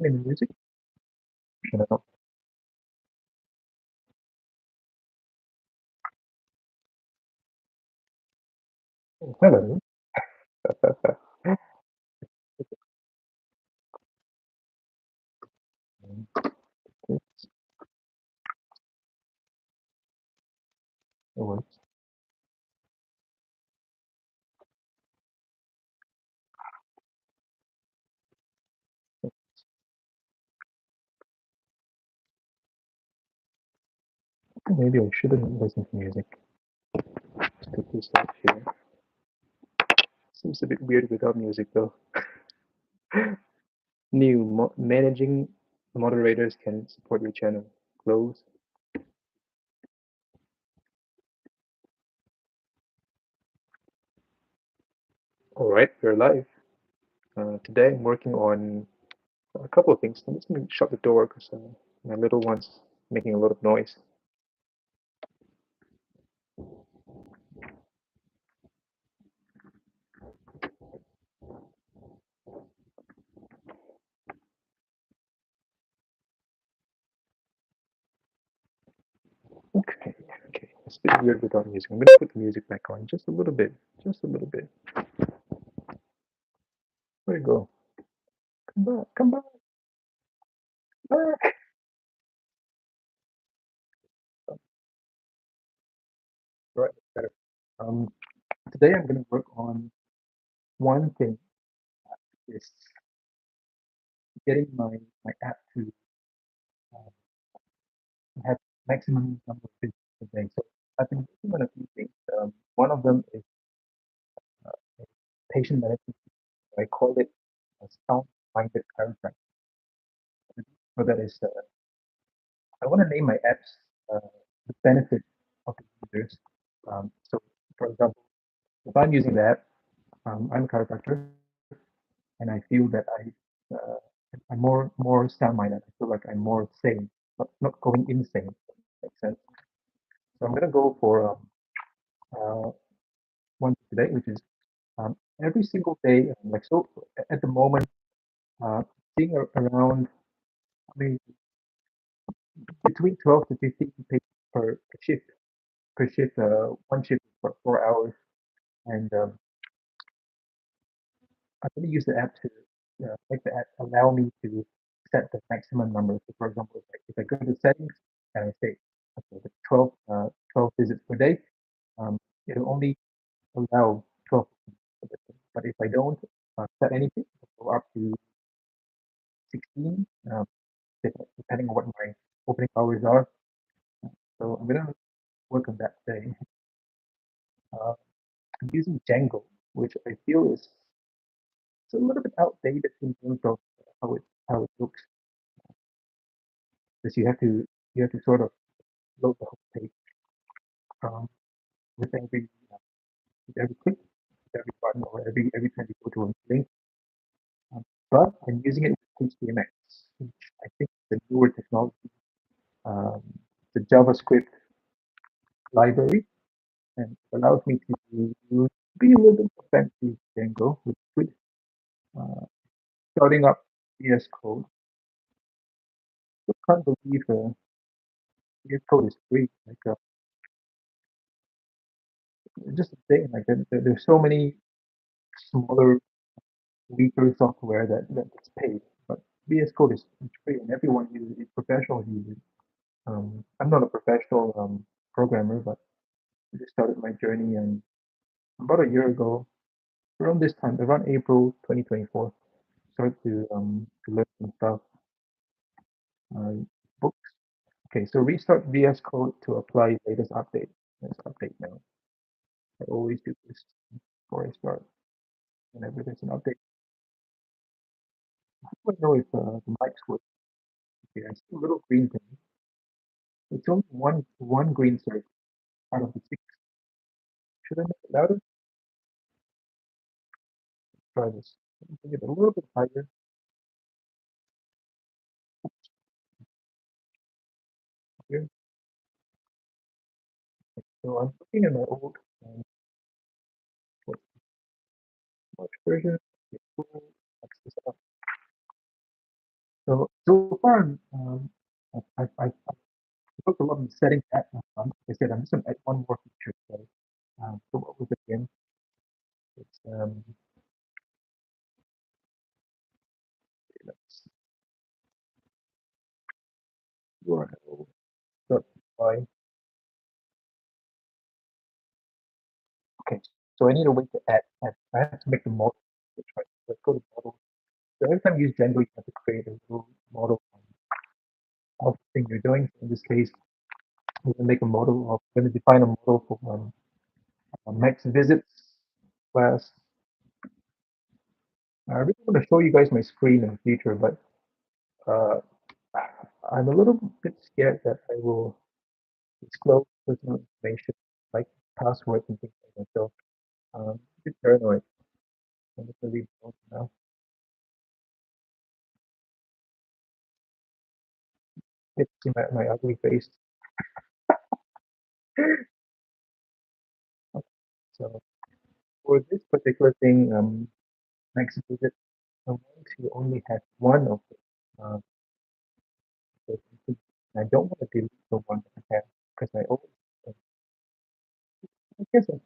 Any music? No. Hello. It's it works. Maybe I shouldn't listen to music. Just put this off here. Seems a bit weird without music though. New managing moderators can support your channel. Close. All right, we're live. Today I'm working on a couple of things. I'm just going to shut the door because my little one's making a lot of noise. Okay, okay. It's a bit weird without music. I'm going to put the music back on just a little bit. Just a little bit. Where'd it go? Come back, come back, back. Right, better. Um, Today I'm going to work on one thing is getting my app to uh, have maximum number of visits per day. So I've been working on a few things. One of them is uh, patient management. I call it a sound-minded chiropractor. So that is, I want to name my apps the benefit of the users. So, for example, if I'm using the app, I'm a chiropractor, and I feel that I'm more sound-minded. I feel like I'm more sane, not going insane. Makes sense. So I'm gonna go for uh, one today, which is every single day. Like so, at the moment, uh, seeing around maybe between 12 to 15 patients per shift. Per shift, one shift for 4 hours, and I'm gonna use the app to make the app allow me to set the maximum number. So, for example, if I go to settings and I say okay, the 12 visits per day, um, it'll only allow 12. But if I don't set anything, it'll go up to 16, depending on what my opening hours are. So I'm gonna work on that today. Uh, I'm using Django, which I feel is it's a little bit outdated in terms of how it looks, because you have to sort of load the whole page um, with every click, with every button, or every time you go to a link. Um, but I'm using it with HTMX, which I think is the newer technology, um, the JavaScript library, and it allows me to be a little bit more fancy Django, which is good. Uh, Starting up VS Code, I can't believe VS Code is free. Like just a thing, like there's so many smaller, weaker software that's paid, but VS Code is free and everyone uses it. Professionals use it. I'm not a professional programmer, but I just started my journey and about a year ago, around this time, around April 2024, started to learn some stuff. Uh, Books. Okay, so restart VS Code to apply latest update. Let's update now. I always do this before I start. Whenever there's an update, I don't know if the mics work. Okay, I see a little green thing. It's only one green circle out of the six. Should I make it louder? Try this. Bring it a little bit higher. Here. So I'm looking at my old what's March version. Okay, cool. That's this up. So far, I've looked a lot of the settings at like I said, I'm just going to add one more feature. So what was it again? It's let's URL dot py. Okay, so I need a way to add. I have to make the model. Right? Let's go to model. So every time you use Django, you have to create a little model of the thing you're doing. So in this case, we're going to make a model of, we're going to define a model for max visits class. I really want to show you guys my screen in the future, but uh, I'm a little bit scared that I will disclose personal information like passwords and things like that. So a bit paranoid. I'm just going to leave it alone for now. It's see my ugly face. Okay, so for this particular thing, max visit, I want to only have one of it. So I don't want to delete the one that I have because I always, I guess I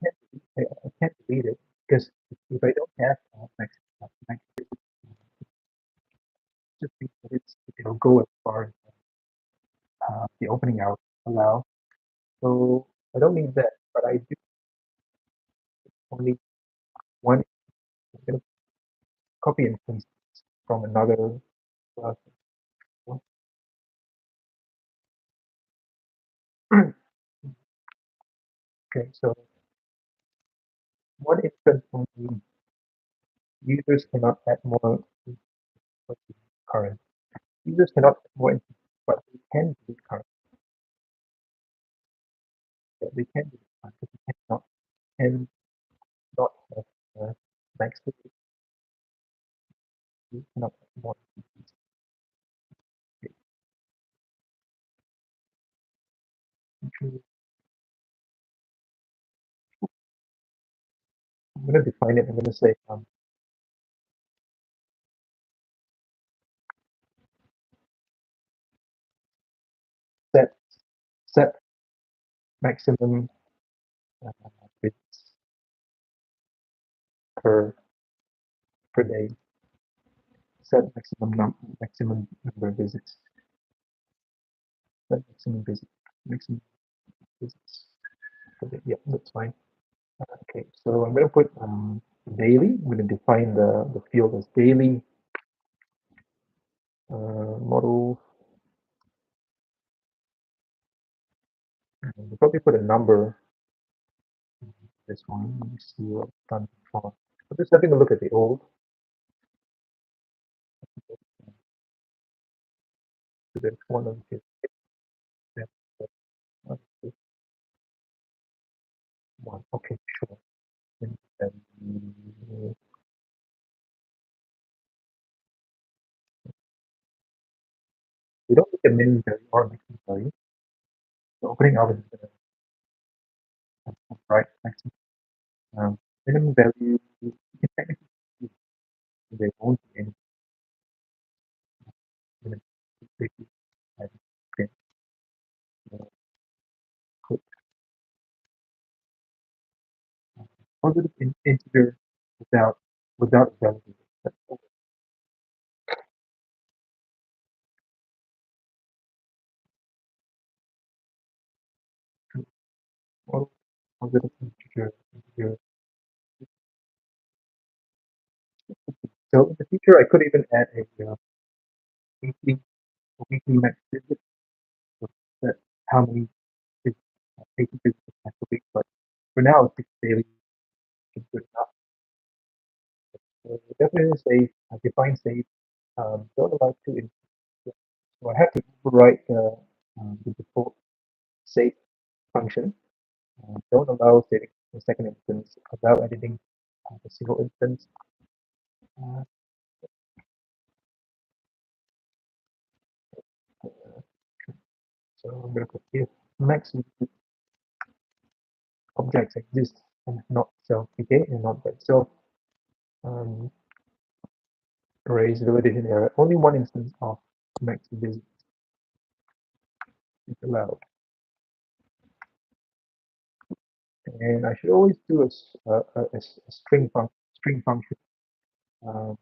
can't delete it because if I don't have max, max just means that it'll go as far as the opening hours allow. So I don't need that, but I do only one. I'm going to copy and paste from another class. Okay, so one instance only users cannot add more current. Users cannot add more instances, but they can delete current. Yeah, they can delete current, but they cannot have max delete. You cannot add more instances. Okay, I'm going to define it. I'm going to say set set maximum uh, bits per per day. Set maximum number of visits. Set maximum visits per day. Yeah, that's fine. Okay, so I'm going to put daily. I'm going to define the field as daily model. We'll probably put a number in this one. Let me see what I've done before. I'm just having a look at the old. So there's one of the one. Okay, sure. And then we don't need a minimum value or maximum value. The opening hours is going to right maximum. Minimum value, you can technically use there won't be any minimum value. Okay, so put positive integer without value. That's all. Positive integer. So in the future, I could even add weekly, a weekly max visit. So that how many visits, patient visits per week. But for now, it's daily is good enough. So definitely save, define save. Don't allow two instances. So I have to overwrite the default save function. Don't allow saving the second instance. Allow editing the single instance. Uh, so I'm going to put if max objects exist and not self. Okay, and not by itself. Um, Arrays validation error. Only one instance of max visit is allowed, and I should always do a string function. Um,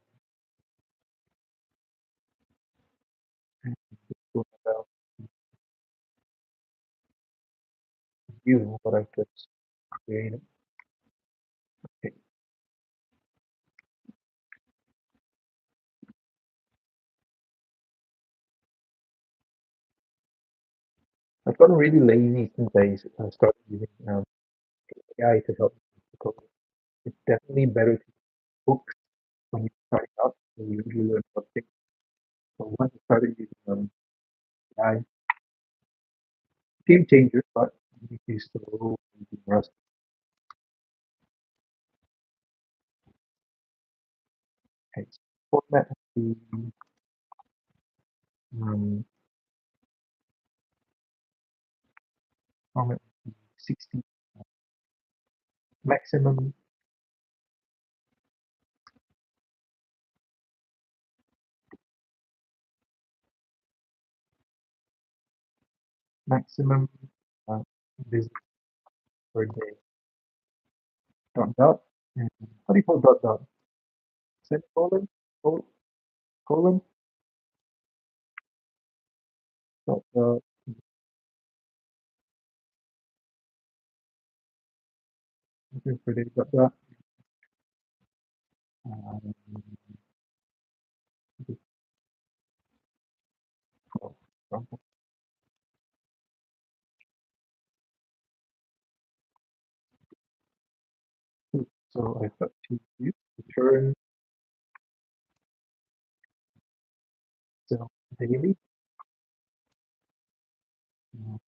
and talk about you what I just created. Okay. I've gotten really lazy since I started using AI to help me with code. It's definitely better to book when you start out, so you really learn something. So once I started using AI, game changer, but you need to slow and be rust. Okay, so format the um, format the 60 maximum maximum uh, visits per day. Dot dot. And how do you call dot dot? Semicolon, colon, dot dot. Per day, dot dot. Um, for example, so I've got to use return so daily uh,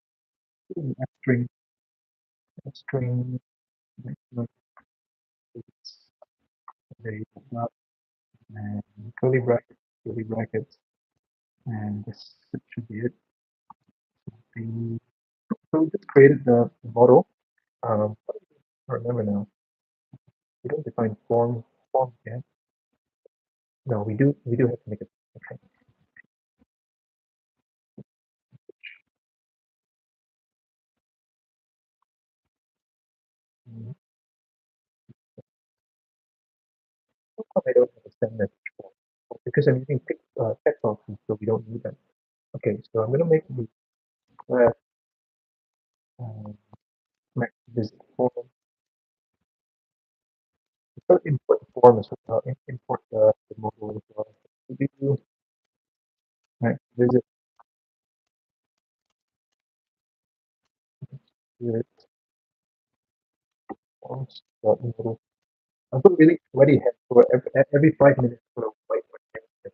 a string maximum visits per day, dot dot, and curly brackets, and this should be it. The, so we just created the model. I remember now. We don't define form yet. No, we do have to make it. Okay. Mm, how come I don't understand that form? Because I'm using text options, so we don't need that. Okay, so I'm gonna make the class um, max visit form. Start import form as well. Import the model as well. We do max visit visit forms dot model. I'm got really sweaty hands, so every 5 minutes I sort of wipe my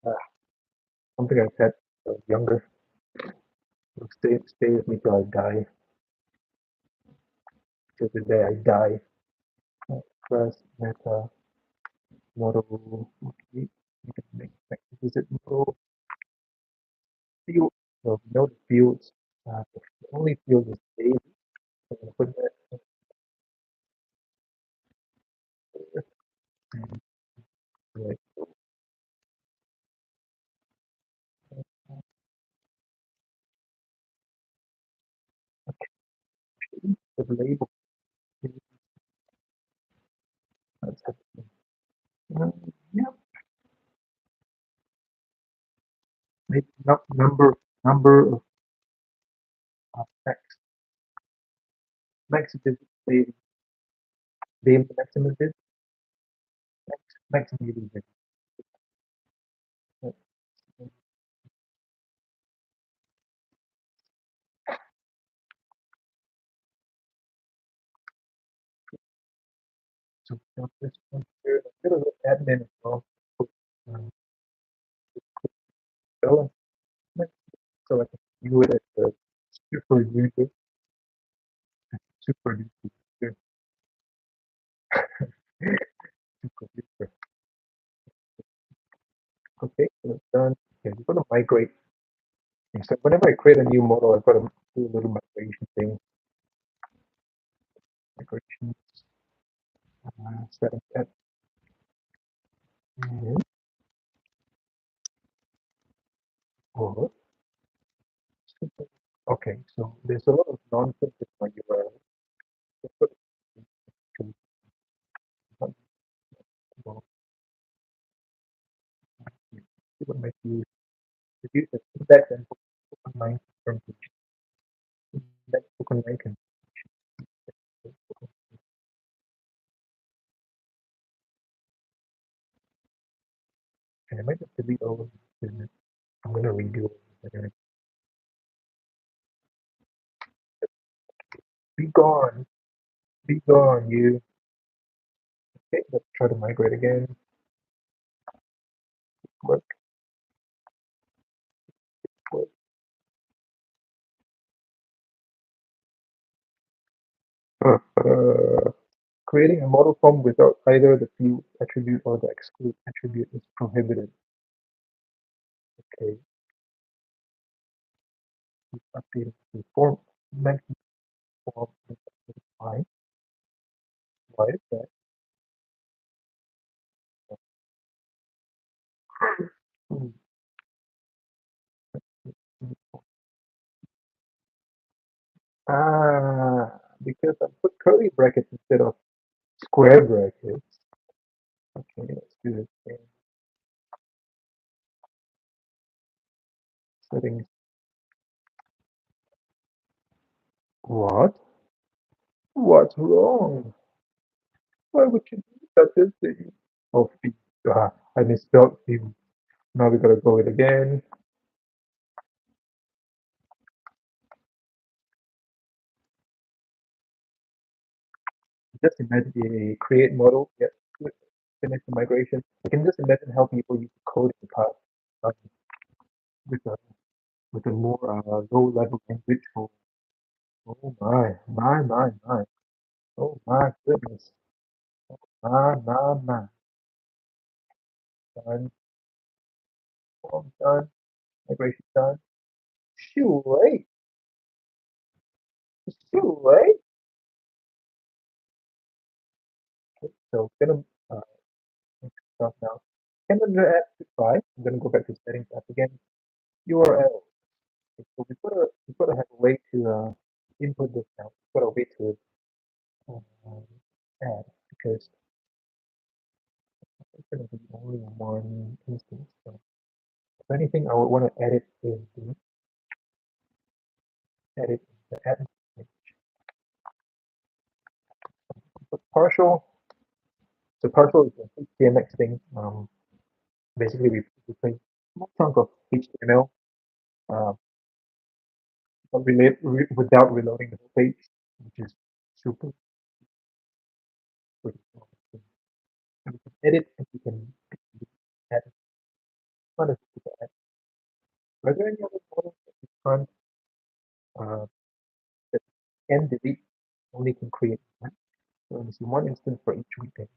hands. Something I said when I was younger. It'll stay with me till I die. Till the day I die. Press meta model. Okay. You can make visit model field. So we know the fields. The only field is daily. So I'm gonna put that there. And like, okay, the label is that's everything. Yeah, maybe not number of max visit daily maximum visit maximum visit. So this one here, a bit of an admin as well. Um, so so I can view it as a super user, super user, super user. Okay, so it's done. Okay, we're gonna migrate. Okay, so whenever I create a new model, I've got to do a little migration thing. migration setting at and forward. Okay, so there's a lot of nonsense in my URL. Let's put it to well, what might be reduce the index and online confirmation. Index book online can and I might just delete all of this. I'm gonna redo it. Be gone, you. Okay, let's try to migrate again. Work, work. Creating a model form without either the field attribute or the exclude attribute is prohibited. Okay, updating the form mentioned form. Why? Why is that? Hmm. Because I put curly brackets instead of square brackets. Okay, let's do this thing. Settings. What? What's wrong? Why would you do such a thing? Oh, I misspelled field. Now we gotta go it again. Just imagine a create model. Yep, finish the migration. I can just imagine how people use code in the past um, with a more low level language. Oh my. Oh my goodness. My. Done. Form done. Migration done. Shoot, wait. Shoot, wait. Okay, so gonna make stuff now. Calendar app goodbye. I'm gonna go back to settings app again. URL. Okay, so we've got to have a way to input this now. We've got a way to um, add because it's going to be only one instance. So if anything, I would want to edit the add but partial. So partial is a HTML thing. Basically, we take a small chunk of HTML uh, without reloading the whole page, which is super pretty cool. So we can edit and we can add. Not as to add. Are there any other models that we can't uh, that can delete? Only can create one. So let me see one instance for each weekend.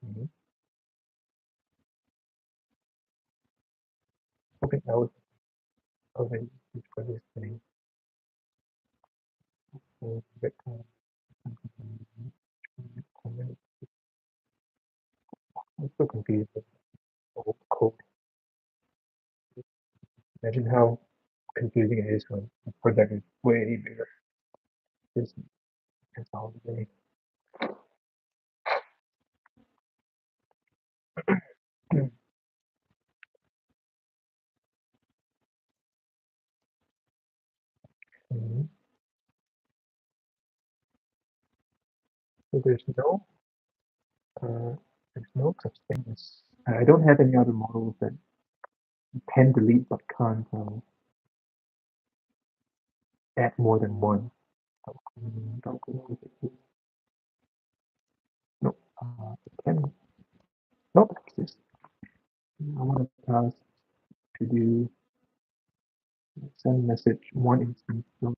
Okay. Hoping I was already used for this thing. So Bitcoin, I'm so confused with the whole code. Imagine how confusing it is when the project is way bigger. This is all the way. Mhm. So uh, there's no such thing as I don't have any other models that can delete but can't add more than one. Don't go with it. No, it can not exist. I want a task to do send message one instance. So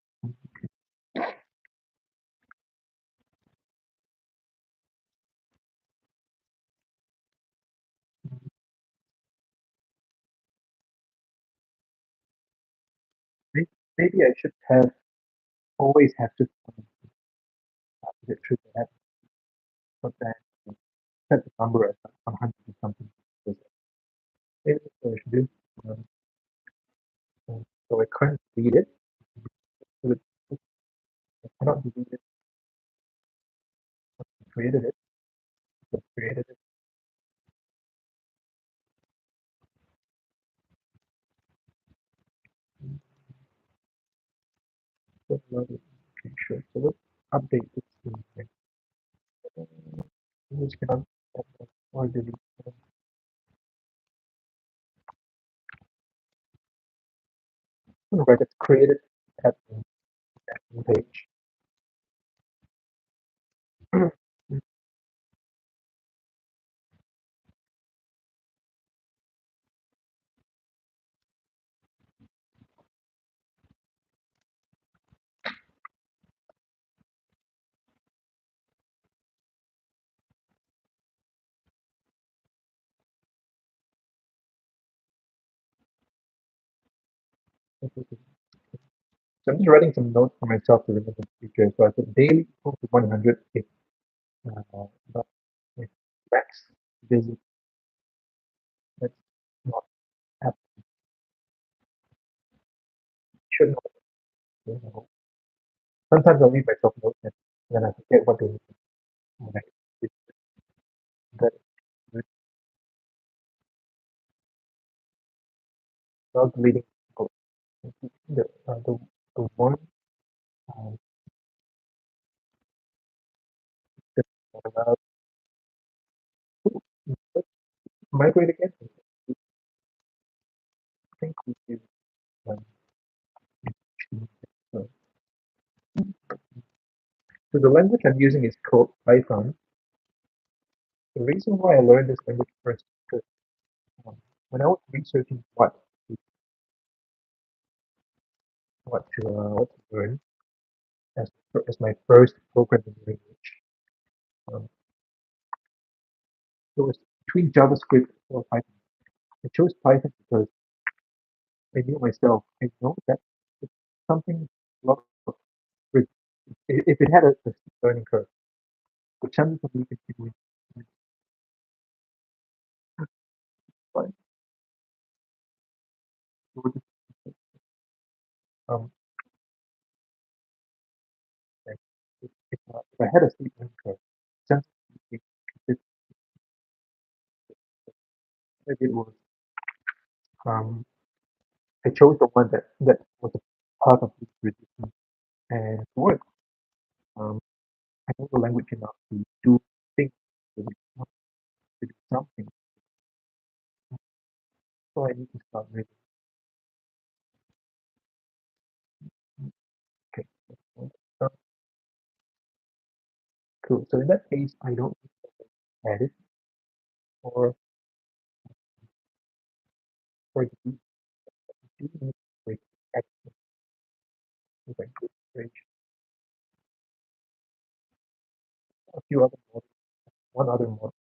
maybe I should have always have to Is it true that but then set the number as 100 or something? Because maybe that's what I should do. Um, so I can't read it. So I cannot delete it. I created it. I created it. So, okay, sure. So let's update this thing. Which cannot or delete. Right, it's created at the page. So I'm just writing some notes for myself to remember the future. So I put daily equal to 100 if not if max visit that's not happen. Should not. You know. Sometimes I'll leave myself notes and then I forget what they mean. And I it's that without deleting the one um, that allowed migrate again. I think we do um, so so the language I'm using is called Python. The reason why I learned this language first is because when I was researching what to learn as my first programming language, it was between JavaScript or Python. I chose Python because I knew myself. I know that it's something a lot of if it had a steep learning curve, the chances of me continuing fine. It would just, um, like, if I had a steep learning curve, the chances of me consistent I did was um, I chose the one that was a part of this resistance and it worked. Um, I know the language enough to do things that we want to do something. So I need to start reading. Okay. So, cool. So in that case, I don't edit or for the do need to action with a good bridge. A few other models, one other model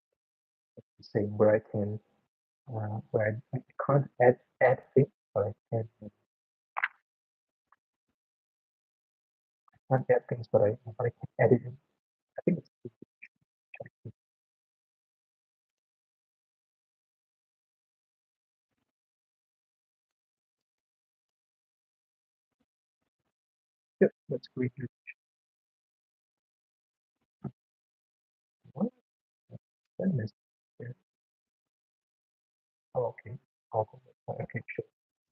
is the same where I can where I can't add things, but I can't add things, but I can edit it. I think it's yeah, that's great. What? I missed. Yeah. Oh, okay. I'll go okay, sure.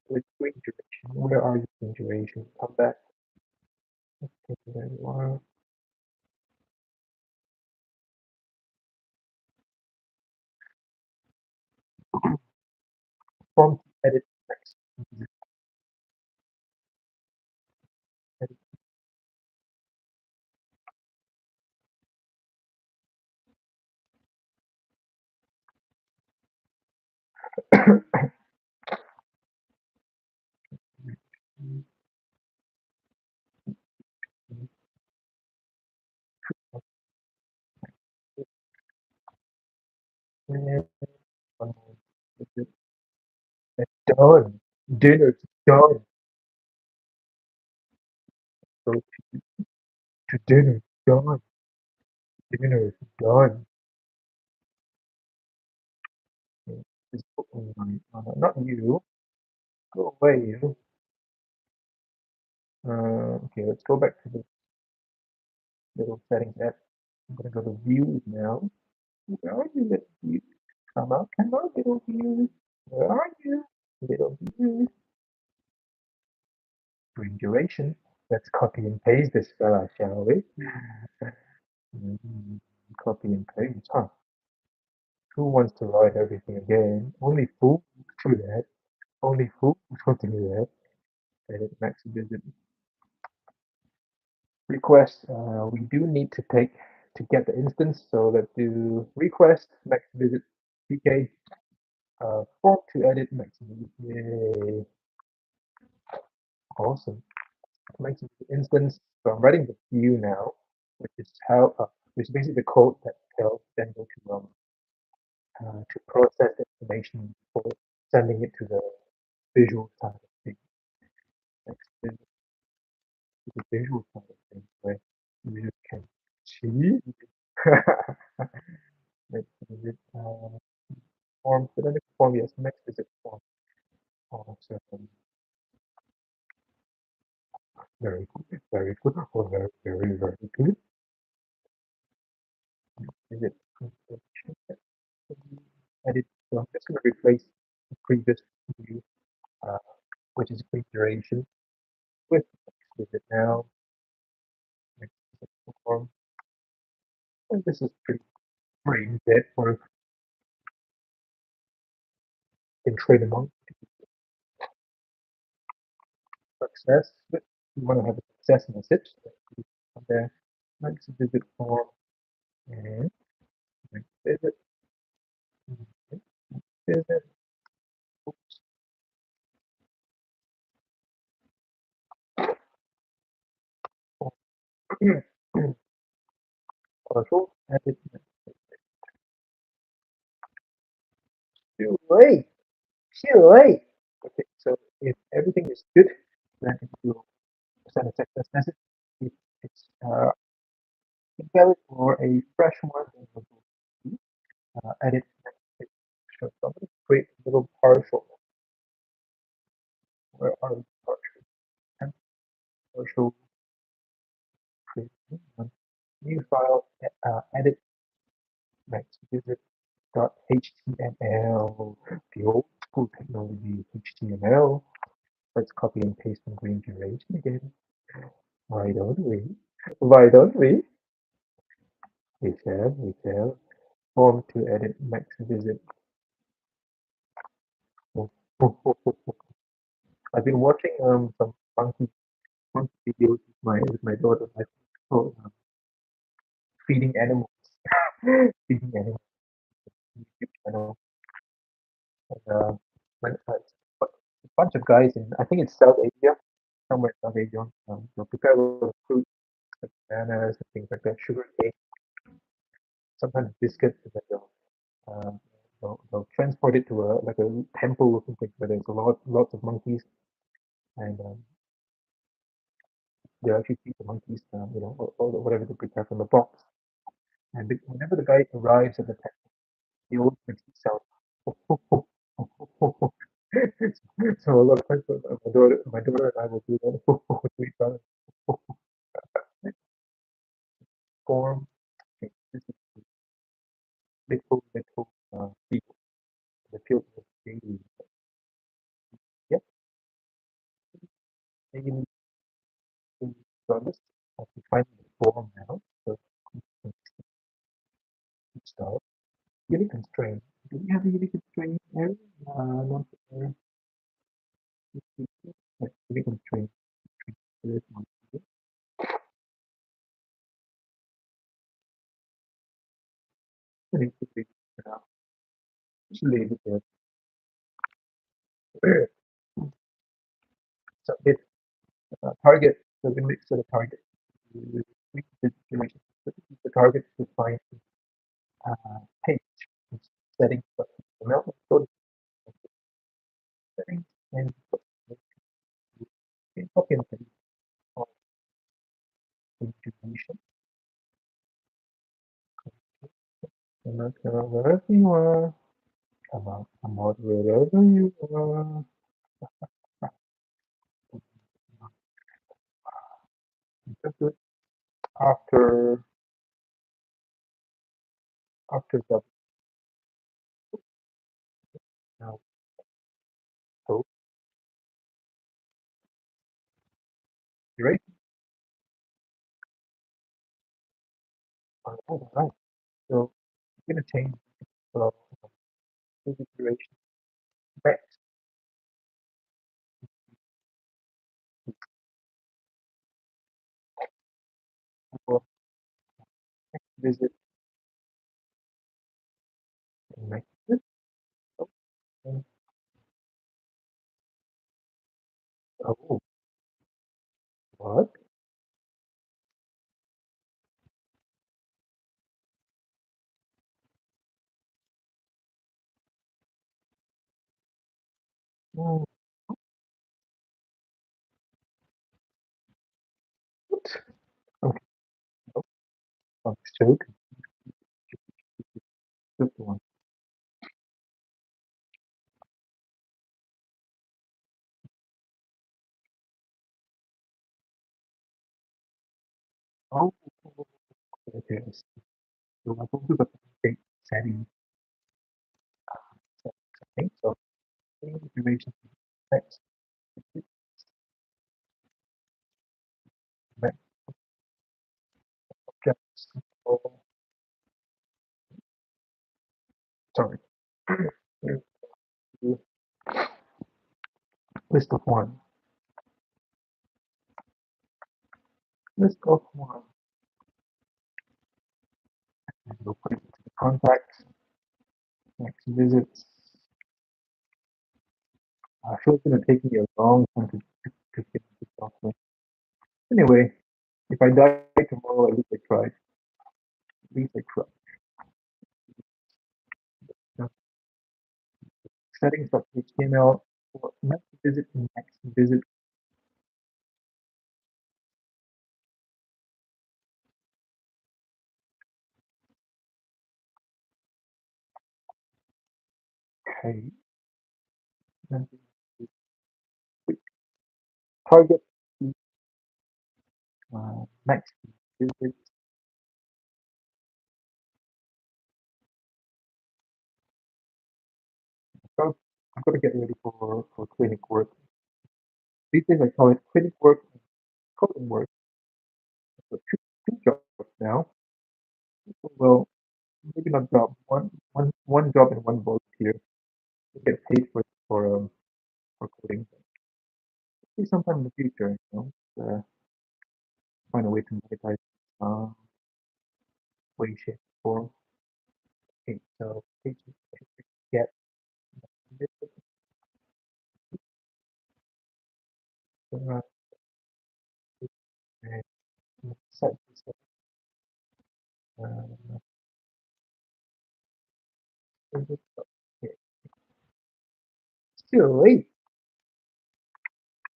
With green duration. Where are you in duration? Come back. Okay, there you are. Prompt edit text. Edit. And one more. It's done. Dinner's done. Go to dinner. Done. Dinner is done. Okay, just put on not you. Go away, you. Okay, let's go back to the little settings app. I'm gonna go to views now. Where are you, little views? Come out, little views. Where are you, little views? Green duration. Let's copy and paste this fella, shall we? Mm, copy and paste. Huh. Who wants to write everything again? Only fools do that. Only fools will do that. Edit max visit request. We do need to take to get the instance. So let's do request max visit pk form to edit max visit. Yay! Awesome. Max visit instance. So I'm writing the view now, which is basically the code that tells Django to process information before sending it to the visual side of things. Next is the visual side of things, where you can see. Next visit form. So then the form, yes, next visit form. Also, very good, very good, or very, very, very good. Visit edit. So I'm just going to replace the previous view, uh, which is quick duration, with next visit now. Next visit form. And this is pretty brain dead for in trade among success. But you want to have a success message. From there, next visit form and next visit, next visit. Oops. Partial edit. Too late. Too late. Okay, so if everything is good, then it will send a success message. If it's invalid or a fresh one, then it will edit. So I'm going to create a little partial. Where are we? Partial. And partial create new file, edit next visit dot html. The old school technology HTML. Let's copy and paste in green duration again. Why don't we? Why don't we? We shall, we shall. Form to edit max visit. I've been watching some monkey videos with my daughter. I called feeding animals, feeding animals YouTube channel. And, when, a bunch of guys in I think it's South Asia, somewhere in South Asia. They'll prepare a lot of fruit, like bananas and things like that, sugar cane, sometimes biscuits, and then uh, they'll transport it to a like a temple or something where there's lots of monkeys, and they actually feed the monkeys, or whatever they prepare from the box. And whenever the guy arrives at the temple, he always makes it sound. So a lot of times, my daughter and I will do that to each other. Form. Okay, this is little people. The field of daily. Yep, maybe need to run this. I can find the form now. So start. Unique constraint. Do we have a unique constraint here? Not there. Unique constraint. There's one. I need to figure it out. Just leave it there. So it's target. So we mix the target. We the duration. So this is the target to find page settings. But now let's go to settings and copy and paste on information. wherever you are. Come out wherever you are. Just do it after the now. So you ready? All right. So I'm gonna change the configuration back for visit next visit. Okay. Oh, what? Oh, what? Okay. Oh, so just one. Oh, okay. I see. So I go to the settings, settings of configuration text, back objects. Oh, sorry. Here's the list of one. List of one. And we'll put it into the contacts, next visits. I feel it's going to take me a long time to finish this software. Anyway, if I die tomorrow, at least I tried. At least I tried. Now, settings.html for next visit and next visit. Okay. Then target next visit. So I've got to get ready for clinic work. These days I call it clinic work and coding work. So two jobs now. Well, maybe not job. One job and one volunteer. To get paid for coding. Maybe sometime in the future, find a way to monetize uh, way, shape, form. Okay, so page get this uh, and set this uh, okay. Still wait.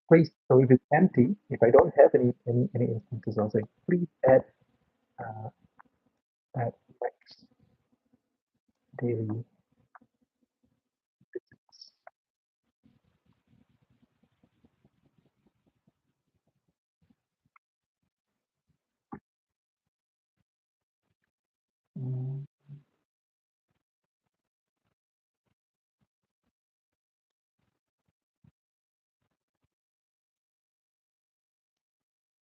Please, so if it's empty, if I don't have any instances, I'll say please uh, add max daily visits. Mm,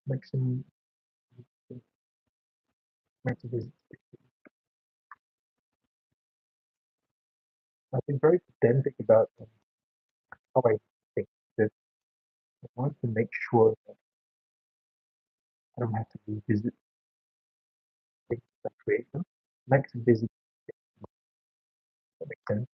maximum max visits. I've been very pedantic about how I think that I want to make sure that I don't have to revisit things that create them. Max visit, that makes sense.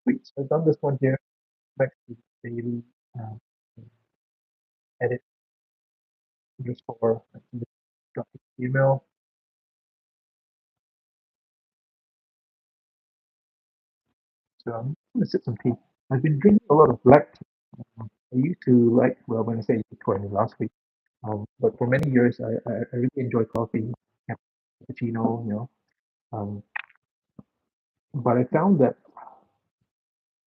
Sweet. So I've done this one here. back to daily um, edit just for drop email. So I'm gonna sip some tea. I've been drinking a lot of black tea. I used to like, well, when I say before, I mean last week. But for many years, I really enjoy coffee, cappuccino, but I found that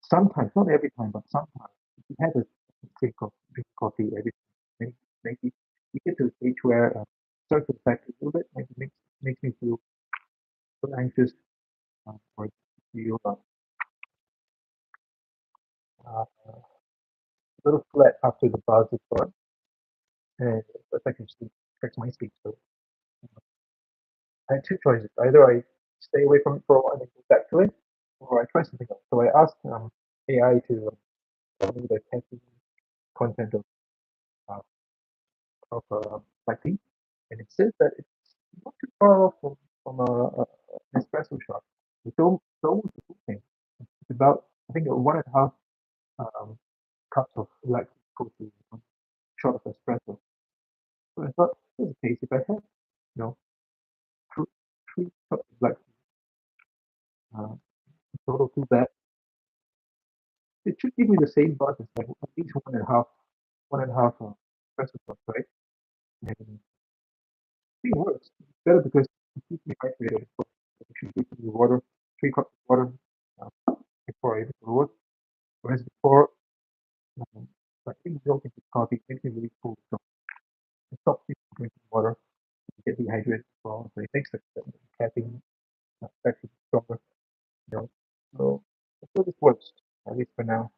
sometimes, not every time, but sometimes, if you have a drink coffee every day, maybe you get to a stage where start to affect a little bit, maybe makes me feel so anxious or feel a little flat after the buzz is gone, and it affects your sleep, affects my sleep. So I had two choices: either I stay away from it for a while and then go back to it, or I try something else. So I asked AI to tell me the caffeine content uh, of black tea, and it says that it's not too far off from an espresso shot. It's almost the same thing. It's about, I think, 1.5 um, cups of black tea equals to one shot of espresso. So I thought, here's a case. If I had, three, three cups of black tea, total to that, it should give me the same buzz as like at least one and a half espresso shots, right? And I think it works. It's better because it keeps me hydrated. So I should give me water, 3 cups of water before I even go to work. Whereas before, um, I think milk into coffee makes me really full. So it stops me from drinking water to get dehydrated as well. So it makes the caffeine actually stronger, you know. So I feel this works, at least for now.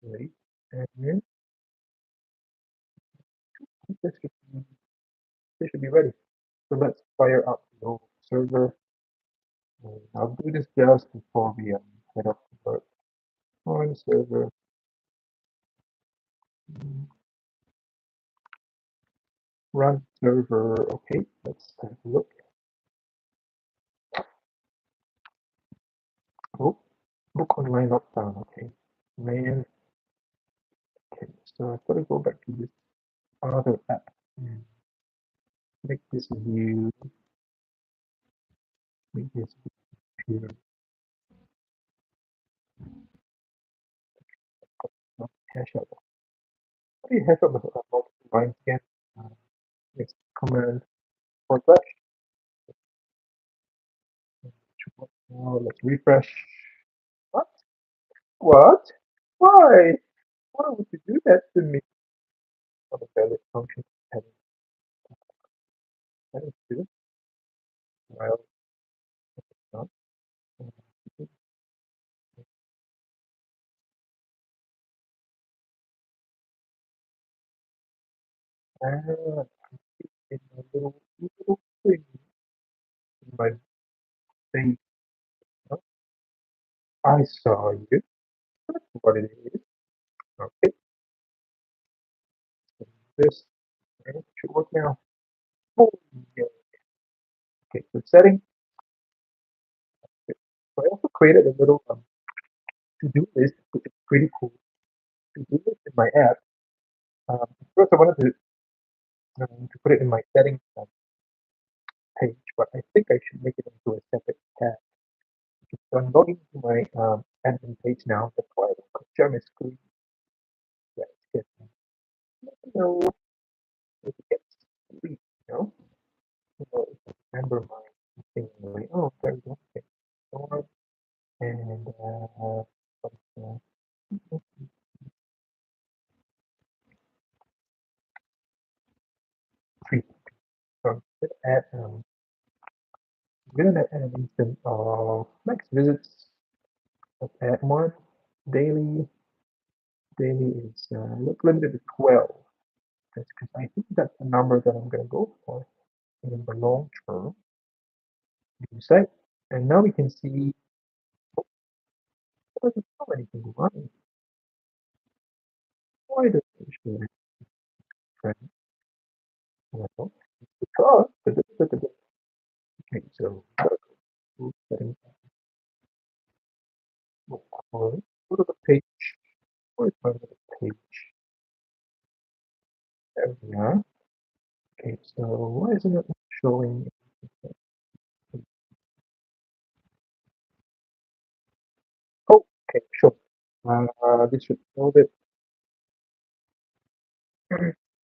Right? And then this should be, this should be ready. So let's fire up the old server. And I'll do this just before we head up to work. On server, mm, run server. Okay, let's have a look. Oh, book online lockdown. Okay, man. Okay, so I've got to go back to this other app and make this view, make this appear. Hash out. How do you hash out the multiple lines again? Uh, next command for flash. Now let's refresh. What? What? Why? Why would you do that to me? On the valid function having two. Well, not. Ah, in a little thing in my face. I saw you. That's what it is. Okay, so this should work now. Oh, yeah. Okay, so setting. Okay. So I also created a little to-do list, which is pretty cool. To-do list in my app. First, I wanted to put it in my settings page, but I think I should make it into a separate tab. So I'm logging into my admin page now. That's why I could share my screen. Yeah, it's good. No, it gets sleep, you know? So if I remember my thing, like, oh, there we go. Okay. Storage and three. So I'm gonna add an instance of max visits. Let's add one. Daily. Daily is look limited to 12. That's because I think that's the number that I'm gonna go for in the long term. New site. And now we can see oh, doesn't have anything running. Why does it show it trend level? because okay, so setting go to the page. Where's my little page? There we are. Okay, so why isn't it showing? Oh, okay, sure. This should show it.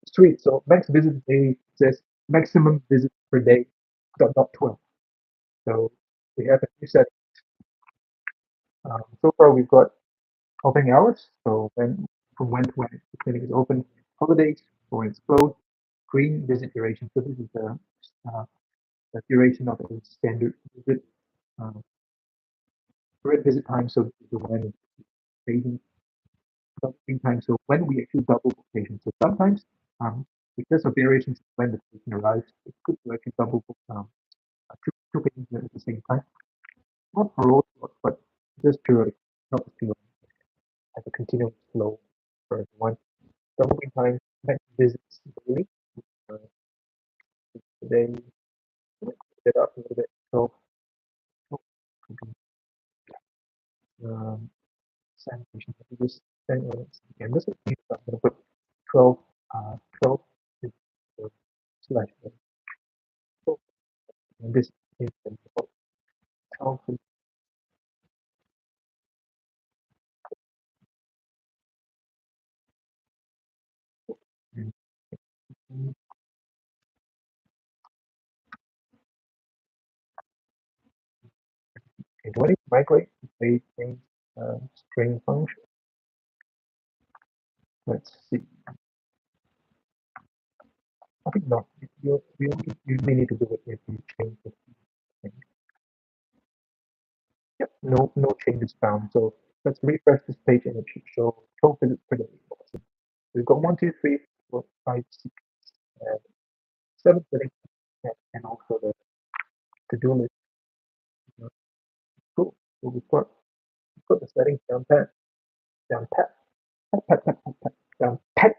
Sweet. So max visit day says maximum visits per day dot dot 12. So we have a new set. So far we've got opening hours. So when from when to when the clinic is open, holidays, or when it's closed, green visit duration. So this is the duration of a standard visit. Uh, red visit time. So this is the when patient green time. So when we actually double book patients. So sometimes because of variations when the patient arrives, it's good to actually double book two patients at the same time. Not for all slots, but just periodic, not to have a continuous flow for everyone. Doubling time, next visits daily. Uh, Today, get up a little bit. So, um, sanitation. This again, this is I'm going to put 12, 12 slash 12. And this is 12. And, okay, do I need to migrate to the string function? Let's see. I think not. You may need to do it if you change the thing. Yep, no changes found. So let's refresh this page and it should show 12 visits per day. Awesome. We've got 1, 2, 3, 4, 5, 6, and 7 settings, and also the to-do list. Cool. So we've got the settings down pat, down pat, pat, pat, pat, pat, pat, down pat,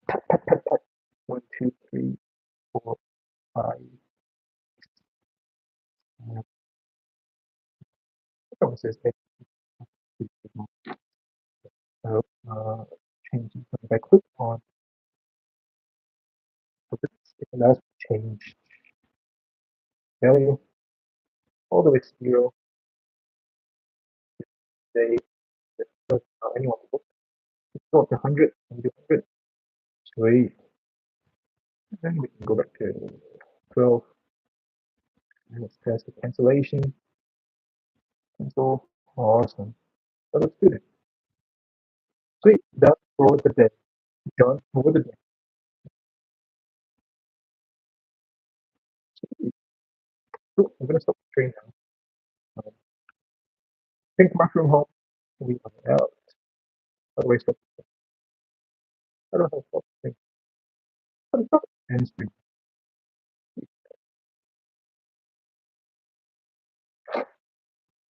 pat, pat, pat, pat. 1, 2, 3, 4, 5. It almost says so, changing. If I click on it allows me to change value all the way to 0. Say anyone book. Let's go up to 100 and do 100. Sweet. And then we can go back to 12. And let's test the cancellation. Cancel. Awesome. So let's do it. Sweet. Done for the day. Done for the day. Sweet. Cool. I'm going to stop the train now. Pink mushroom home. We are out. By the way, stop. I don't have stop the train. End screen.